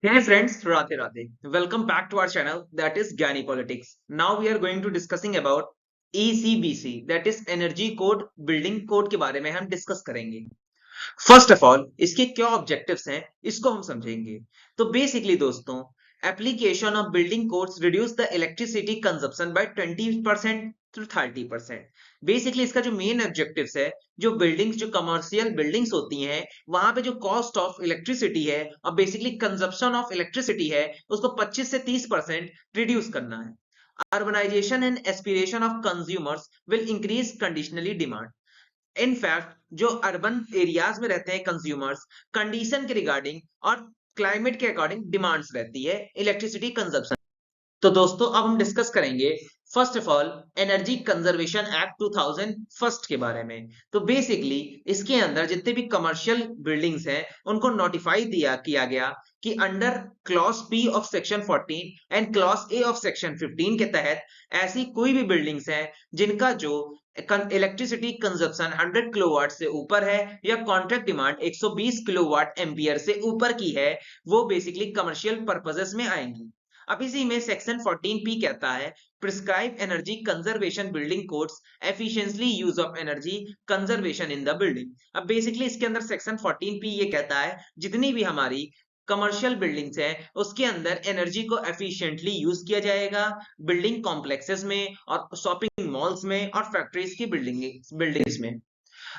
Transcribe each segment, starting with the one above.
Hey friends, Radhe Radhe. Welcome back to our channel that is Gyani Politics. Now we are going to discussing about ECBC that is Energy Code Building Code के बारे में हम discuss करेंगे। First of all इसके क्या objectives हैं इसको हम समझेंगे। तो बेसिकली दोस्तों, application of building codes reduce the electricity consumption by 20% to 30%। Basically इसका जो मेन ऑब्जेक्टिव्स है, जो बिल्डिंग्स, जो कमर्शियल बिल्डिंग्स होती हैं, वहां पे जो कॉस्ट ऑफ इलेक्ट्रिसिटी है और बेसिकली कंजप्शन ऑफ इलेक्ट्रिसिटी है, उसको 25 से 30% रिड्यूस करना है। Urbanisation and aspiration of consumers will increase conditionally demand. In fact जो अर्बन एरियाज में रहते हैं कंज्यूमर्स, कंडीशन के रिगार्डिंग और क्लाइमेट के अकॉर्डिंग डिमांड्स रहती है इलेक्ट्रिसिटी कंजप्शन। तो दोस्तों अब हम डिस्कस करेंगे first of all energy conservation act 2001 के बारे में। तो बेसिकली इसके अंदर जितने भी कमर्शियल बिल्डिंग्स हैं उनको नोटिफाई किया गया कि under clause P of section 14 and clause A of section 15 के तहत ऐसी कोई भी बिल्डिंग्स हैं जिनका जो इलेक्ट्रिसिटी कंजप्शन 100 किलोवाट से ऊपर है या कॉन्ट्रैक्ट डिमांड 120 किलोवाट एम्पियर से ऊपर की है, वो बेसिकली कमर्शियल पर्पसेस में आएंगी। अब इसी में सेक्शन 14P कहता है prescribe energy conservation building codes efficiently use of energy conservation in the building. अब बेसिकली इसके अंदर सेक्शन 14P ये कहता है जितनी भी हमारी कमर्शियल बिल्डिंग्स हैं उसके अंदर एनर्जी को एफिशिएंटली यूज किया जाएगा, बिल्डिंग कॉम्प्लेक्सेस में और शॉपिंग मॉल्स में और फैक्ट्रीज की बिल्डिंग्स में।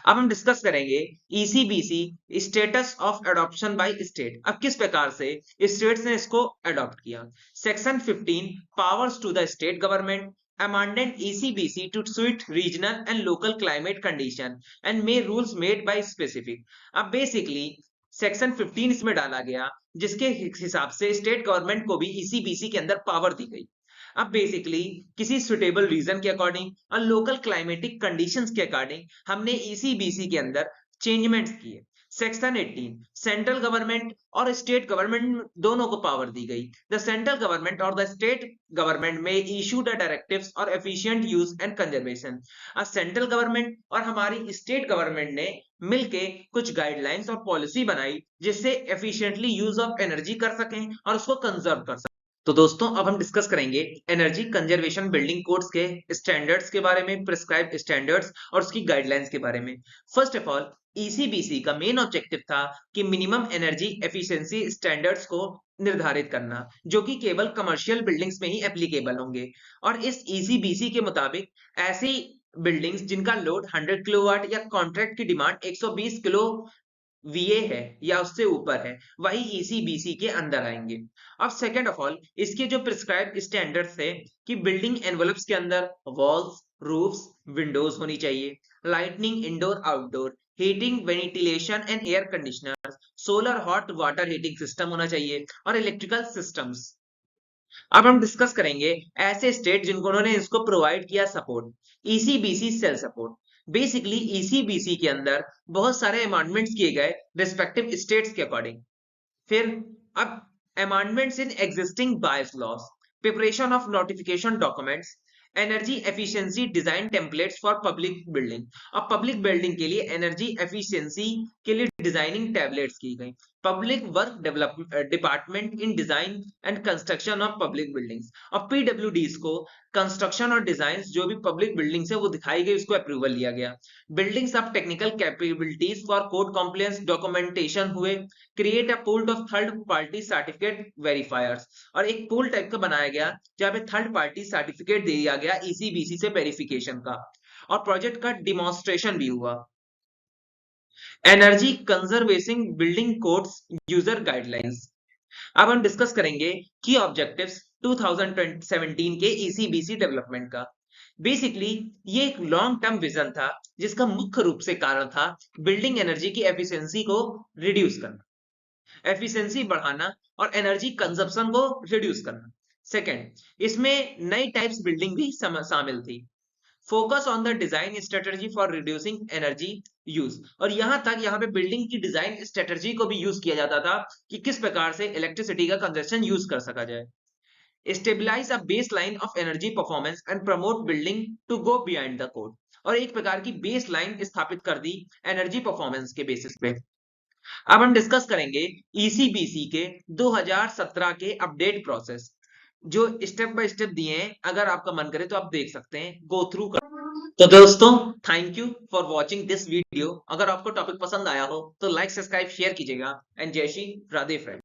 अब हम डिस्कस करेंगे ECBC status of adoption by state. अब किस प्रकार से स्टेट्स ने इसको अडॉप्ट किया। Section 15 powers to the state government amended ECBC to suit regional and local climate condition and may rules made by specific। अब बेसिकली सेक्शन 15 इसमें डाला गया जिसके हिसाब से स्टेट गवर्नमेंट को भी ईसीबीसी के अंदर पावर दी गई। अब बेसिकली किसी सुटेबल रीजन के अकॉर्डिंग और लोकल क्लाइमेटिक कंडीशंस के अकॉर्डिंग हमने ईसीबीसी के अंदर चेंजमेंट्स किए। सेक्शन 18 सेंट्रल गवर्नमेंट और स्टेट गवर्नमेंट दोनों को पावर दी गई। द सेंट्रल गवर्नमेंट और द स्टेट गवर्नमेंट में इशू द डायरेक्टिव्स और efficient use and conservation. Central government और हमारी स्टेट गवर्नमेंट ने मिलके कुछ गाइडलाइंस और पॉलिसी बनाई जिससे एफिशिएंटली यूज ऑफ एनर्जी कर सकें और उसको कंजर्व कर सकें। तो दोस्तों अब हम डिस्कस करेंगे एनर्जी कंजर्वेशन बिल्डिंग कोड्स के स्टैंडर्ड्स के बारे में, प्रिस्क्राइब्ड स्टैंडर्ड्स और उसकी गाइडलाइंस के बारे में। फर्स्ट ऑफ ऑल ईसीबीसी का मेन ऑब्जेक्टिव था कि मिनिमम एनर्जी एफिशिएंसी स्टैंडर्ड्स को निर्धारित करना जो कि केवल कमर्शियल बिल्डिंग्स में ही एप्लीकेबल होंगे। और इस ईसीबीसी के मुताबिक ऐसी बिल्डिंग्स जिनका लोड 100 किलोवाट या कॉन्ट्रैक्ट की डिमांड 120 किलो वीए है या उससे ऊपर है, वही ईसीबीसी के अंदर आएंगे। अब सेकेंड ऑफ ऑल इसके जो प्रिस्क्राइब्ड स्टैंडर्ड्स है कि बिल्डिंग एनवलप्स के अंदर वॉल्स, रूफ्स, विंडोज होनी चाहिए, lightning indoor outdoor, heating, ventilation and air conditioner, solar hot water heating system होना चाहिए और इलेक्ट्रिकल सिस्टम्स। अब हम डिस्कस करेंगे ऐसे स्टेट जिनको उन्होंने इसको प्रोवाइड किया सपोर्ट, ईसीबीसी सेल सपोर्ट। बेसिकली ईसीबीसी के अंदर बहुत सारे अमेंडमेंट्स किए गए रिस्पेक्टिव स्टेट्स के अकॉर्डिंग। फिर अब amendments in existing bias loss, preparation of notification documents, energy efficiency design templates for public building. अब पब्लिक बिल्डिंग के लिए एनर्जी एफिशिएंसी के लिए डिजाइनिंग टैबलेट्स की गई। Public work development department in design and construction of public buildings. और पीडब्ल्यूडीज को construction और डिजाइन जो भी पब्लिक बिल्डिंग्स है वो दिखाई गई, उसको अप्रूवल लिया गया। Buildings of technical capabilities for code compliance documentation हुए। Create a pool of third party certificate verifiers. और एक पूल टाइप का बनाया गया जहां पे थर्ड पार्टी सर्टिफिकेट दिया गया ईसीबीसी से वेरिफिकेशन का। और प्रोजेक्ट का डिमॉन्स्ट्रेशन भी हुआ। Energy conservation building codes user guidelines. अब हम डिस्कस करेंगे की ऑब्जेक्टिव्स 2017 के ईसीबीसी डेवलपमेंट का। बेसिकली ये एक लॉन्ग टर्म विजन था जिसका मुख्य रूप से कारण था बिल्डिंग एनर्जी की एफिशिएंसी को रिड्यूस करना, एफिशिएंसी बढ़ाना और एनर्जी कंजप्शन को रिड्यूस करना। सेकंड, इसमें नई टाइप्स बिल्डिंग भी शामिल थी। Focus on the design strategy for reducing energy use. और यहां तक यहाँ पे बिल्डिंग की डिजाइन स्ट्रेटजी को भी यूज किया जाता था कि किस प्रकार से इलेक्ट्रिसिटी का कंजप्शन यूज कर सका जाए। Stabilise a base line of energy performance and promote building to go behind the code. और एक प्रकार की बेस लाइन स्थापित कर दी एनर्जी परफॉर्मेंस के बेसिस पे। अब हम डिस्कस करेंगे ईसीबीसी के 2017 के अपडेट प्रोसेस, जो स्टेप बाय स्टेप दिए हैं। अगर आपका मन करे तो आप देख सकते हैं, गो थ्रू कर। तो दोस्तों, thank you for watching this video. अगर आपको टॉपिक पसंद आया हो तो लाइक, सब्सक्राइब, शेयर कीजिएगा। एंड जय श्री राधे फ्रेंड।